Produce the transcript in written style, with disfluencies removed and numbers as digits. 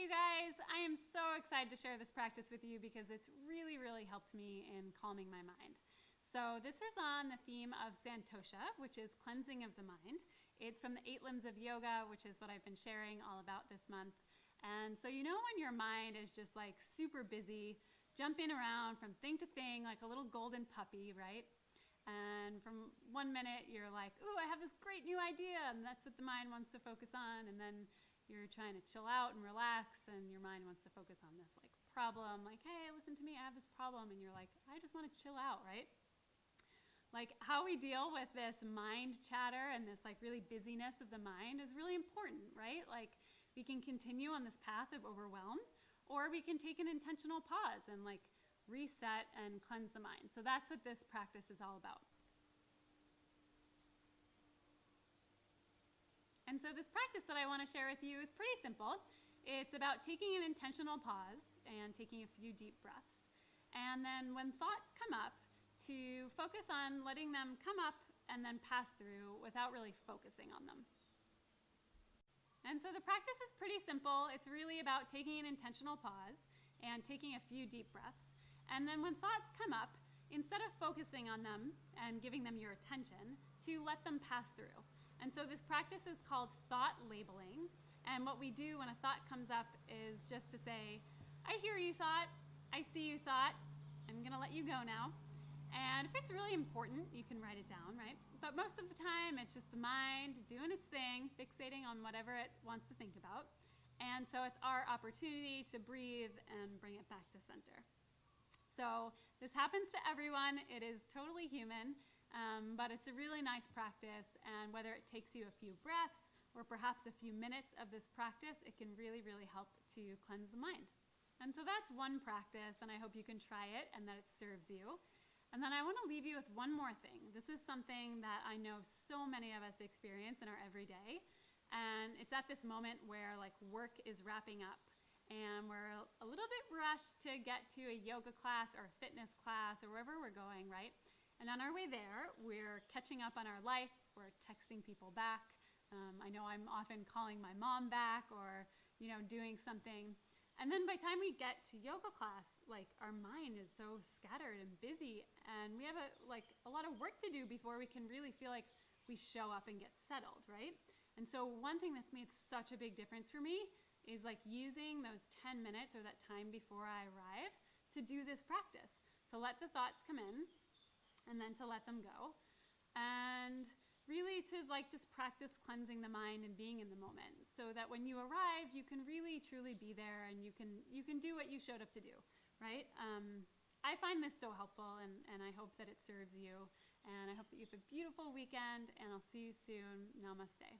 Hey you guys, I am so excited to share this practice with you because it's really helped me in calming my mind. So this is on the theme of Saucha, which is cleansing of the mind. It's from the 8 limbs of yoga, which is what I've been sharing all about this month. And so you know when your mind is just like super busy, jumping around from thing to thing like a little golden puppy, right? And from one minute you're like, ooh, I have this great new idea, and that's what the mind wants to focus on, and then you're trying to chill out and relax, and your mind wants to focus on this like problem, like, hey, listen to me, I have this problem, and you're like, I just want to chill out, right? Like how we deal with this mind chatter and this like really busyness of the mind is really important, right? Like we can continue on this path of overwhelm, or we can take an intentional pause and like reset and cleanse the mind. So that's what this practice is all about. And so this practice that I want to share with you is pretty simple. It's about taking an intentional pause and taking a few deep breaths. And then when thoughts come up, to focus on letting them come up and then pass through without really focusing on them. And so the practice is pretty simple. It's really about taking an intentional pause and taking a few deep breaths. And then when thoughts come up, instead of focusing on them and giving them your attention, to let them pass through. And so this practice is called thought labeling. And what we do when a thought comes up is just to say, I hear you, thought. I see you, thought. I'm going to let you go now. And if it's really important, you can write it down, right? But most of the time, it's just the mind doing its thing, fixating on whatever it wants to think about. And so it's our opportunity to breathe and bring it back to center. So this happens to everyone. It is totally human, but it's a really nice practice. And whether it takes you a few breaths or perhaps a few minutes of this practice, it can really help to cleanse the mind. And so that's one practice, and I hope you can try it and that it serves you. And then I want to leave you with one more thing. This is something that I know so many of us experience in our everyday. And it's at this moment where like work is wrapping up and we're a little bit rushed to get to a yoga class or a fitness class or wherever we're going, right? And on our way there, we're catching up on our life, we're texting people back. I know I'm often calling my mom back or, doing something. And then by the time we get to yoga class, like our mind is so scattered and busy, and we have a lot of work to do before we can really feel like we show up and get settled, right? And so one thing that's made such a big difference for me is like using those 10 minutes or that time before I arrive to do this practice. To let the thoughts come in and then to let them go. And really to like just practice cleansing the mind and being in the moment so that when you arrive, you can really truly be there and you can do what you showed up to do, right? I find this so helpful, and I hope that it serves you, and I hope that you have a beautiful weekend, and I'll see you soon. Namaste.